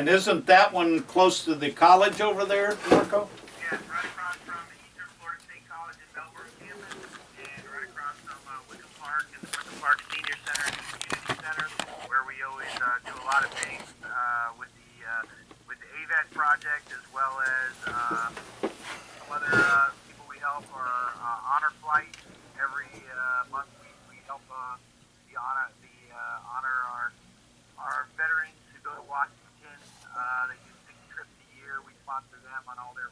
And isn't that one close to the college over there, Marco? Yeah, it's right across from the Eastern Florida State College in Melbourne campus, and right across from Wickham Park and the Wickham Park Senior Center and Community Center, where we always do a lot of things with the AVET project, as well as some other people we help. Our honor flight every month we help honor our veterans who go to Washington. They do 6 trips a year. We sponsor them on all their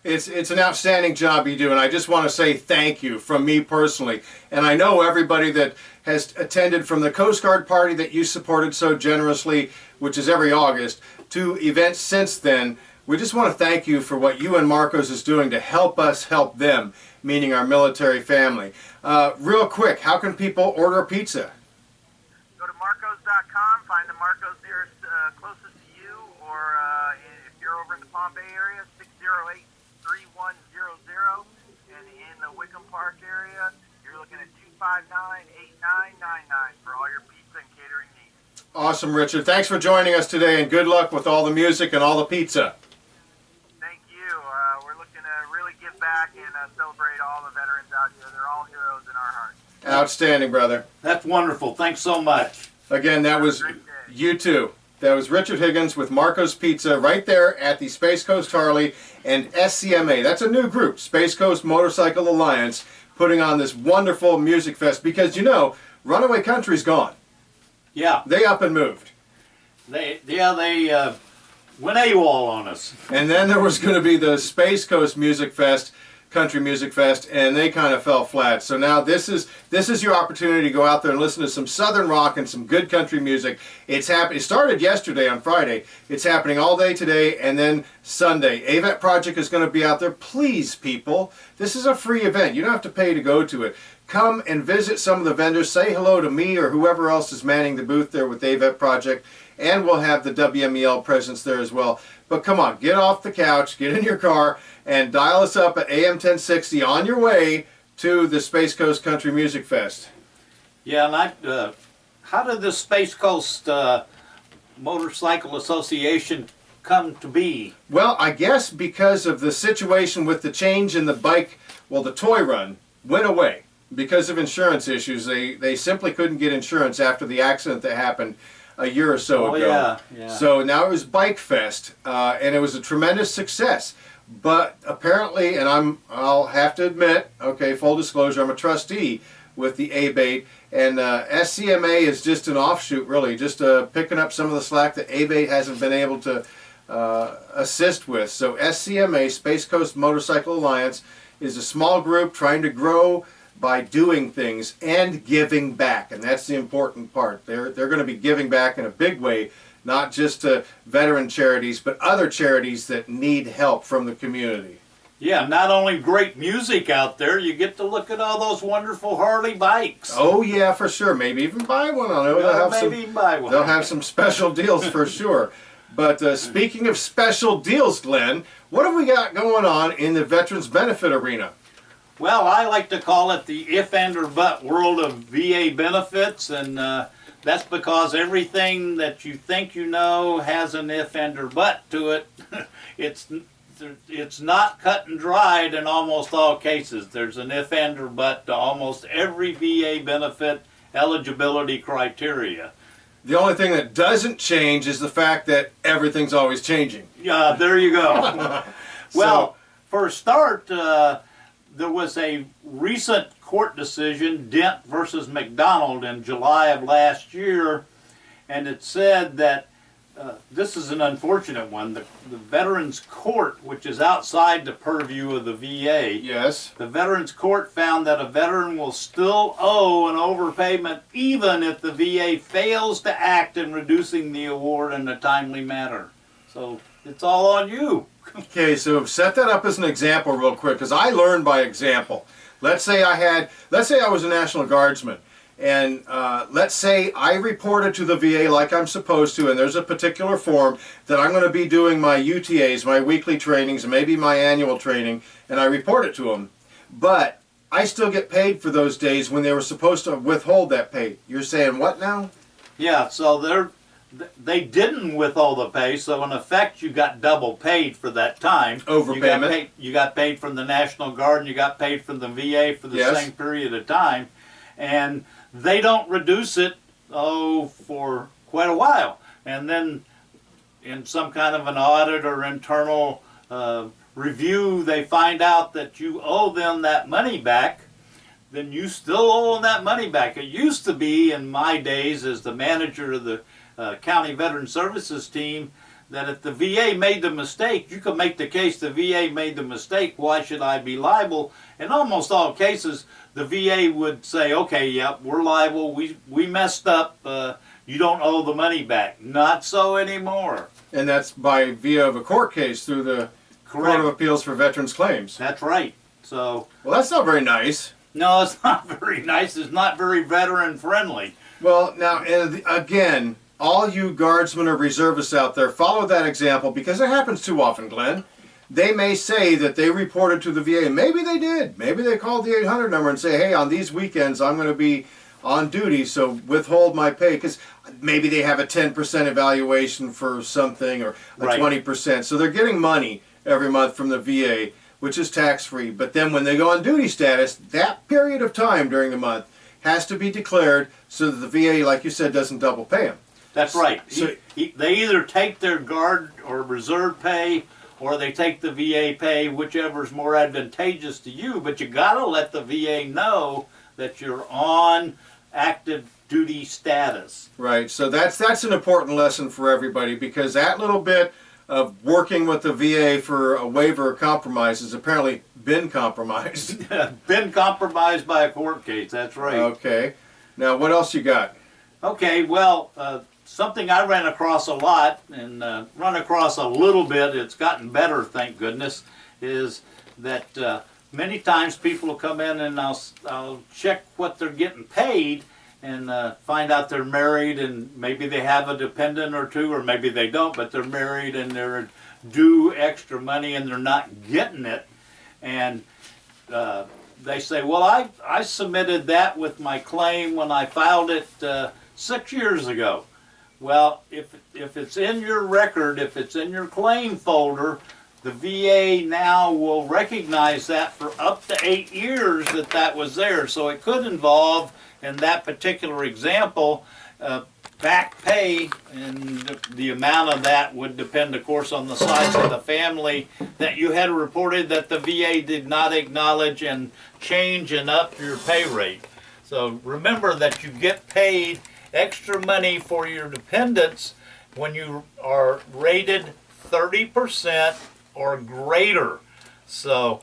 vacations. It's an outstanding job you do, and I just want to say thank you from me personally. And I know everybody that has attended, from the Coast Guard party that you supported so generously, which is every August, to events since then. We just want to thank you for what you and Marcos is doing to help us help them, meaning our military family. Real quick, how can people order a pizza? Go to Marcos.com, find the Marcos nearest, closest to you, or if you're over in the Palm Bay area, 608-3100, and in the Wickham Park area, you're looking at 259-8999 for all your pizza and catering needs. Awesome, Richard. Thanks for joining us today, and good luck with all the music and all the pizza. Thank you. We're looking to really give back and celebrate all the veterans out here. They're all heroes in our hearts. Outstanding, brother. That's wonderful. Thanks so much. Again, that was you too. That was Richard Higgins with Marcos Pizza right there at the Space Coast Harley and SCMA. That's a new group, Space Coast Motorcycle Alliance, putting on this wonderful music fest because, you know, Runaway Country's gone. Yeah. They up and moved. They went AWOL on us. And then there was going to be the Space Coast Music Fest, Country Music Fest, and they kind of fell flat. So now this is your opportunity to go out there and listen to some Southern rock and some good country music. It started yesterday on Friday. It's happening all day today and then Sunday. AVET Project is going to be out there. Please, people, this is a free event. You don't have to pay to go to it. Come and visit some of the vendors. Say hello to me or whoever else is manning the booth there with AVET Project. And we'll have the WMEL presence there as well. But come on, get off the couch, get in your car, and dial us up at AM 1060 on your way to the Space Coast Country Music Fest. Yeah, and how did the Space Coast Motorcycle Association come to be? Well, I guess because of the situation with the change in the bike, well, the toy run went away because of insurance issues. They simply couldn't get insurance after the accident that happened a year or so ago. Yeah. So now it was Bike Fest, and it was a tremendous success. But apparently, and I'll have to admit, okay, full disclosure, I'm a trustee with the ABATE, and SCMA is just an offshoot, really, just picking up some of the slack that ABATE hasn't been able to assist with. So SCMA, Space Coast Motorcycle Alliance, is a small group trying to grow by doing things and giving back, and that's the important part. They're going to be giving back in a big way, not just to veteran charities, but other charities that need help from the community. Yeah, not only great music out there, you get to look at all those wonderful Harley bikes. Oh yeah, for sure. Maybe even buy one. I know they'll have some special deals for sure. But speaking of special deals, Glenn, what have we got going on in the Veterans Benefit arena? Well, I like to call it the if and or but world of VA benefits, and that's because everything that you think you know has an if and or but to it. It's not cut and dried in almost all cases. There's an if and or but to almost every VA benefit eligibility criteria. The only thing that doesn't change is the fact that everything's always changing. Yeah, there you go. Well, for a start, there was a recent court decision, Dent versus McDonald, in July of last year, and it said that this is an unfortunate one. The Veterans Court, which is outside the purview of the VA, yes, the Veterans Court found that a veteran will still owe an overpayment even if the VA fails to act in reducing the award in a timely manner. So it's all on you. Okay, so set that up as an example real quick, because I learned by example. Let's say I was a National Guardsman, and let's say I reported to the VA like I'm supposed to, and there's a particular form that I'm going to be doing my UTAs, my weekly trainings, and maybe my annual training, and I report it to them. But I still get paid for those days when they were supposed to withhold that pay. You're saying what now? Yeah, so they didn't withhold the pay, so in effect you got double paid for that time. Overpayment. You got paid from the National Guard and you got paid from the VA for the Yes. same period of time. And they don't reduce it, for quite a while. And then in some kind of an audit or internal review, they find out that you owe them that money back, then you still owe them that money back. It used to be, in my days as the manager of the County Veteran Services team, that if the VA made the mistake, you could make the case the VA made the mistake, why should I be liable? In almost all cases, the VA would say, okay, yep, we're liable, we messed up, you don't owe the money back. Not so anymore. And that's by via of a court case through the Court of Appeals for Veterans Claims. That's right. So, Well, that's not very nice. no, it's not very nice. It's not very veteran friendly. Well, now, again, all you guardsmen or reservists out there, follow that example because it happens too often, Glenn. They may say that they reported to the VA. Maybe they did. Maybe they called the 800 number and say, hey, on these weekends I'm going to be on duty, so withhold my pay. Because maybe they have a 10% evaluation for something or a Right. 20%. So they're getting money every month from the VA, which is tax-free. But then when they go on duty status, that period of time during the month has to be declared so that the VA, like you said, doesn't double pay them. That's right. So- They either take their guard or reserve pay, or they take the VA pay, whichever is more advantageous to you. But you gotta let the VA know that you're on active duty status. Right, so that's an important lesson for everybody because that little bit of working with the VA for a waiver or compromise has apparently been compromised. Been compromised by a court case. That's right. Okay, now what else you got? Okay, well, something I ran across a lot and run across a little bit, it's gotten better, thank goodness, is that many times people will come in and I'll check what they're getting paid and find out they're married and maybe they have a dependent or two, or maybe they don't, but they're married and they're due extra money and they're not getting it. And they say, well, I submitted that with my claim when I filed it 6 years ago. Well, if it's in your record, if it's in your claim folder, the VA now will recognize that for up to 8 years that was there. So it could involve, in that particular example, back pay, and the amount of that would depend, of course, on the size of the family that you had reported that the VA did not acknowledge and change and up your pay rate. So remember that you get paid extra money for your dependents when you are rated 30% or greater. So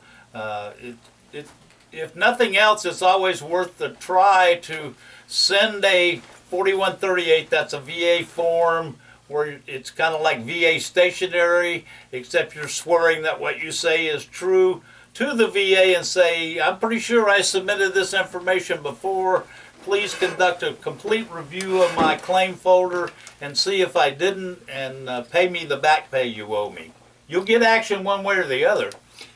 if nothing else, it's always worth the try to send a 4138, that's a VA form, where it's kind of like VA stationery, except you're swearing that what you say is true, to the VA and say, I'm pretty sure I submitted this information before. Please conduct a complete review of my claim folder and see if I didn't, and pay me the back pay you owe me. You'll get action one way or the other.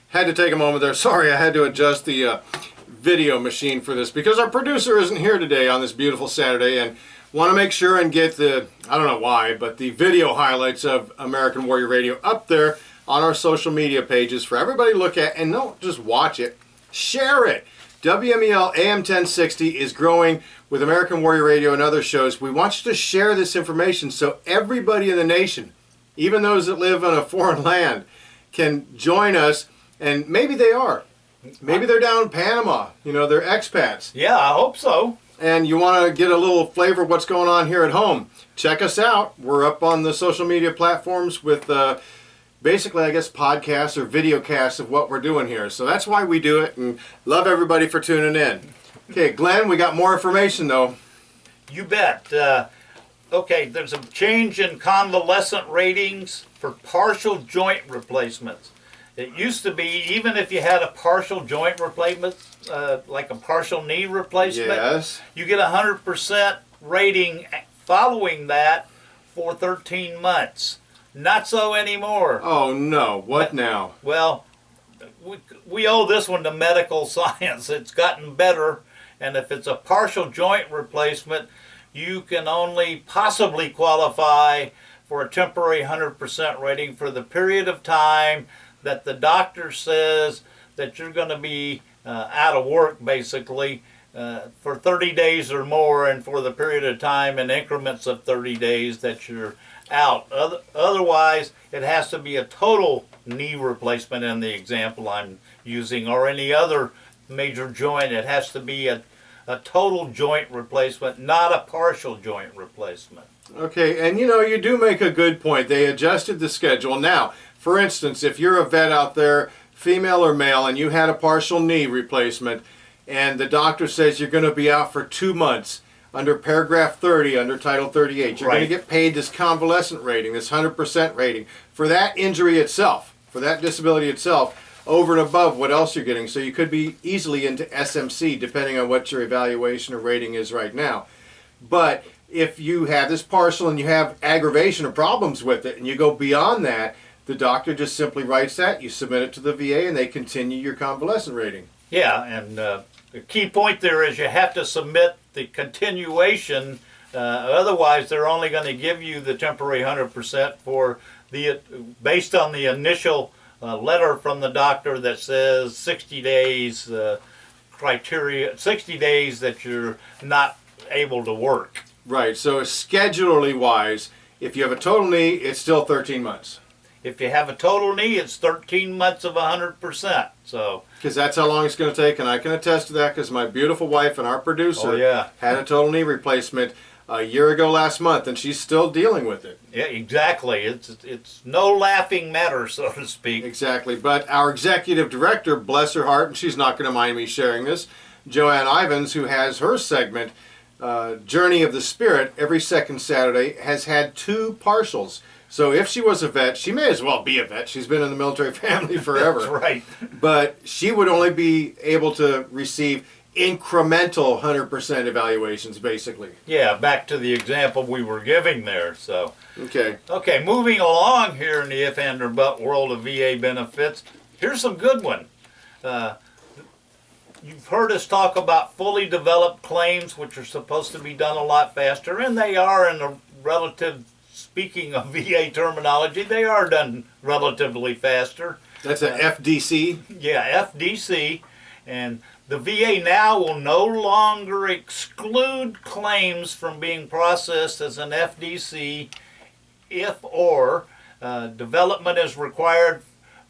Had to take a moment there. Sorry, I had to adjust the video machine for this because our producer isn't here today on this beautiful Saturday, and want to make sure and get the, I don't know why, but the video highlights of American Warrior Radio up there on our social media pages for everybody to look at, and don't just watch it, share it. WMEL AM 1060 is growing with American Warrior Radio and other shows. We want you to share this information so everybody in the nation, even those that live on a foreign land, can join us. And maybe they are. Maybe they're down in Panama. You know, they're expats. Yeah, I hope so. And you want to get a little flavor of what's going on here at home. Check us out. We're up on the social media platforms with basically, I guess, podcasts or video casts of what we're doing here. So that's why we do it, and love everybody for tuning in. Okay, Glenn, we got more information, though. You bet. Okay, there's a change in convalescent ratings for partial joint replacements. It used to be, even if you had a partial joint replacement, like a partial knee replacement, Yes. you get 100% rating following that for 13 months. Not so anymore. Oh, no. What now? Well, we owe this one to medical science. It's gotten better, and if it's a partial joint replacement, you can only possibly qualify for a temporary 100% rating for the period of time that the doctor says that you're going to be out of work, basically, for 30 days or more, and for the period of time in increments of 30 days that you're out. Otherwise, it has to be a total knee replacement in the example I'm using, or any other major joint. It has to be a total joint replacement, not a partial joint replacement. Okay, and you do make a good point. They adjusted the schedule. Now, for instance, if you're a vet out there, female or male, and you had a partial knee replacement, and the doctor says you're going to be out for 2 months, under paragraph 30, under Title 38, you're going to get paid this convalescent rating, this 100% rating, for that injury itself, for that disability itself, over and above what else you're getting. So you could be easily into SMC, depending on what your evaluation or rating is right now. But if you have this partial and you have aggravation or problems with it, and you go beyond that, the doctor just simply writes that, you submit it to the VA, and they continue your convalescent rating. Yeah, and the key point there is you have to submit the continuation. Otherwise, they're only going to give you the temporary 100% for based on the initial letter from the doctor that says 60 days criteria, 60 days that you're not able to work. Right, so schedularly wise, if you have a total knee, it's still 13 months. If you have a total knee, it's 13 months of 100%. So, because that's how long it's going to take, and I can attest to that because my beautiful wife and our producer had a total knee replacement a year ago last month, and she's still dealing with it. Yeah, exactly. It's no laughing matter, so to speak. Exactly. But our executive director, bless her heart, and she's not going to mind me sharing this, Joanne Ivins, who has her segment, Journey of the Spirit, every second Saturday, has had 2 partials. So if she was a vet, she may as well be a vet. She's been in the military family forever. That's right. But she would only be able to receive incremental 100% evaluations, basically. Yeah, back to the example we were giving there. So, okay, moving along here in the if and or but world of VA benefits, here's some good one. You've heard us talk about fully developed claims, which are supposed to be done a lot faster, and they are in a relative. Speaking of VA terminology, they are done relatively faster. That's an FDC? Yeah, FDC. And the VA now will no longer exclude claims from being processed as an FDC if or development is required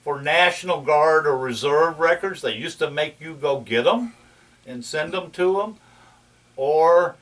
for National Guard or Reserve records. They used to make you go get them and send them to them. Or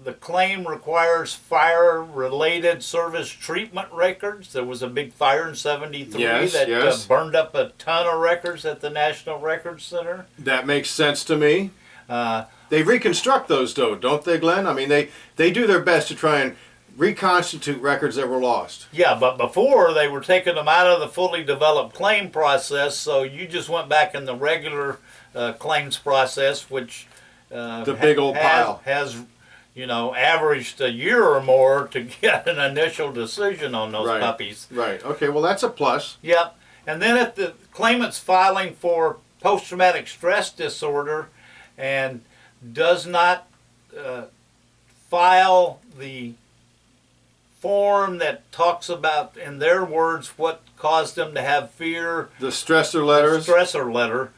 the claim requires fire-related service treatment records. There was a big fire in '73 that burned up a ton of records at the National Records Center. That makes sense to me. They reconstruct those, though, don't they, Glenn? I mean, they do their best to try and reconstitute records that were lost. Yeah, but before they were taking them out of the fully developed claim process, so you just went back in the regular claims process, which the big old pile has averaged a year or more to get an initial decision on those puppies. Right. Okay, well, that's a plus. Yep. And then if the claimant's filing for post-traumatic stress disorder and does not file the form that talks about, in their words, what caused them to have fear. The stressor letters. The stressor letter.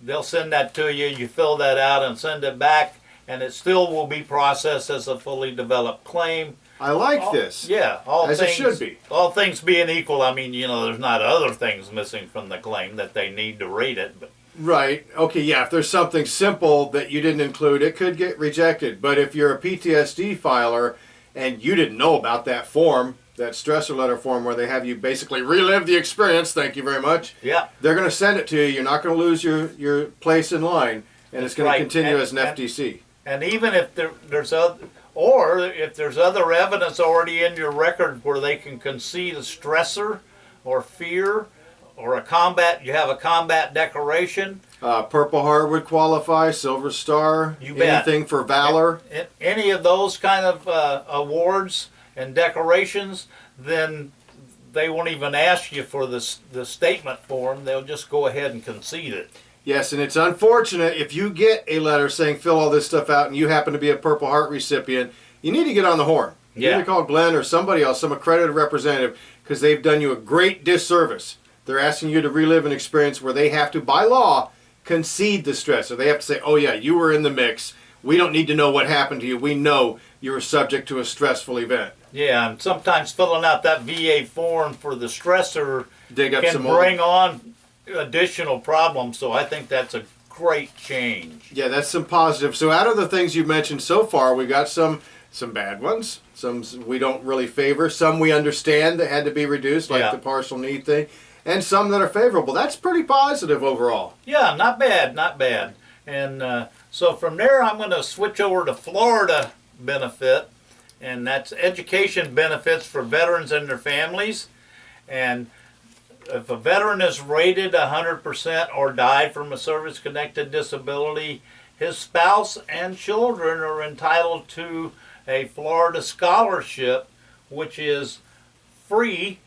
They'll send that to you. You fill that out and send it back, and it still will be processed as a fully developed claim. I like this. Yeah. As it should be. All things being equal, I mean, there's not other things missing from the claim that they need to rate it. But. Right. Okay, yeah, if there's something simple that you didn't include, it could get rejected. But if you're a PTSD filer and you didn't know about that form, that stressor letter form where they have you basically relive the experience, thank you very much. Yeah. They're going to send it to you. You're not going to lose your place in line, and it's going to continue as an FDC. And even if there's other evidence already in your record where they can concede a stressor or fear or you have a combat decoration. Purple Heart would qualify, Silver Star, You bet. anything for valor. Any of those kind of awards and decorations, then they won't even ask you for the statement form. They'll just go ahead and concede it. Yes, and it's unfortunate if you get a letter saying fill all this stuff out and you happen to be a Purple Heart recipient, you need to get on the horn. You Yeah. need to call Glenn or somebody else, some accredited representative, because they've done you a great disservice. They're asking you to relive an experience where they have to, by law, concede the stress. So they have to say, oh yeah, you were in the mix. We don't need to know what happened to you. We know you were subject to a stressful event. Yeah, and sometimes filling out that VA form for the stressor Dig up can some more. bring on additional problems. So I think that's a great change. Yeah, that's some positive. So out of the things you've mentioned so far, we got some bad ones. Some we don't really favor. Some we understand that had to be reduced, like Yeah. the partial need thing. And some that are favorable. That's pretty positive overall. Yeah, not bad, not bad. And so from there, I'm going to switch over to Florida benefit, and that's education benefits for veterans and their families. And if a veteran is rated 100% or died from a service-connected disability, his spouse and children are entitled to a Florida scholarship, which is free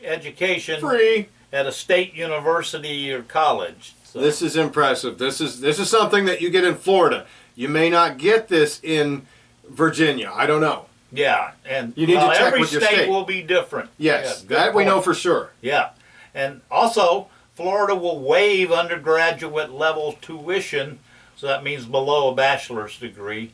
education Free. at a state university or college. So, This is impressive. This is something that you get in Florida. You may not get this in Virginia. I don't know. yeah, and You need to check every with your state state. will be different. Yes, Yeah, good that we know point. for sure. Yeah, and also Florida will waive undergraduate level tuition, so that means below a bachelor's degree,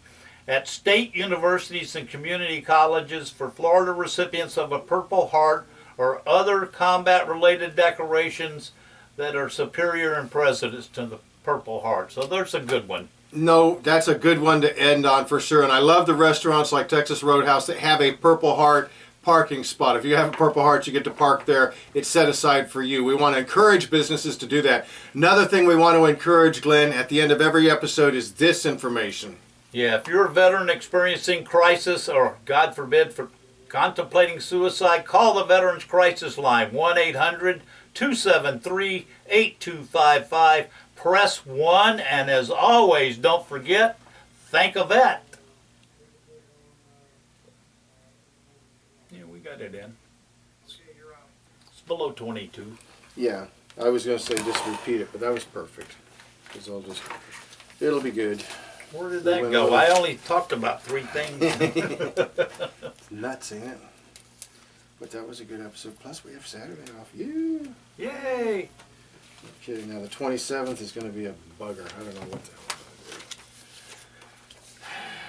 at state universities and community colleges for Florida recipients of a Purple Heart or other combat-related decorations that are superior in precedence to the Purple Heart. So there's a good one. No, that's a good one to end on for sure. And I love the restaurants like Texas Roadhouse that have a Purple Heart parking spot. If you have a Purple Heart, you get to park there. It's set aside for you. We want to encourage businesses to do that. Another thing we want to encourage, Glenn, at the end of every episode is this information. Yeah, if you're a veteran experiencing crisis or, God forbid, for contemplating suicide, call the Veterans Crisis Line, 1-800-273-8255. Press 1, and as always, don't forget, thank a vet. Yeah, we got it in. It's below 22. Yeah, I was going to say just repeat it, but that was perfect. Because it'll be good. Where did that go? I only talked about 3 things. Nuts, ain't it? But that was a good episode. Plus, we have Saturday off. Yeah. Yay! No kidding. Now, the 27th is going to be a bugger. I don't know what the hell I'm going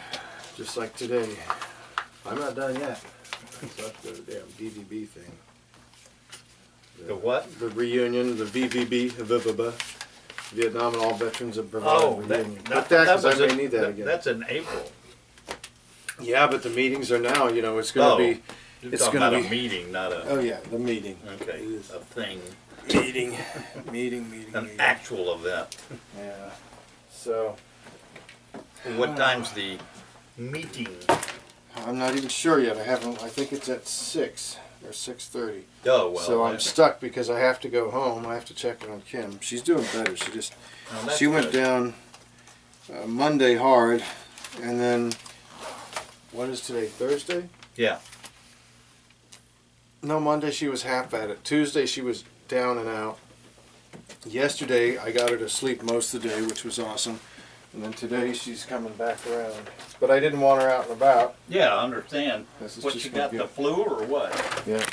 to do. Just like today. I'm not done yet. So I have to go to the damn DVB thing. The what? The reunion, the VVB, Vietnam and All Veterans of Brevard Oh, reunion. Put that, because I may need that again. That's in April. Yeah, but the meetings are now, it's going to be... You're It's talking gonna about a be- meeting, not a... Oh, yeah, the meeting. Okay, a thing. Meeting. An actual event. Yeah. So, What time's the meeting? I'm not even sure yet. I think it's at 6 or 6:30. Oh, well. So I'm that's- stuck because I have to go home. I have to check in on Kim. She's doing better. oh, that's She went good. down Monday hard, and then what is today? Thursday? Yeah. No, Monday she was half at it. Tuesday she was down and out. Yesterday I got her to sleep most of the day, which was awesome. And then today she's coming back around. But I didn't want her out and about. Yeah, I understand. This is What, just you gonna got be the flu or what? Yeah.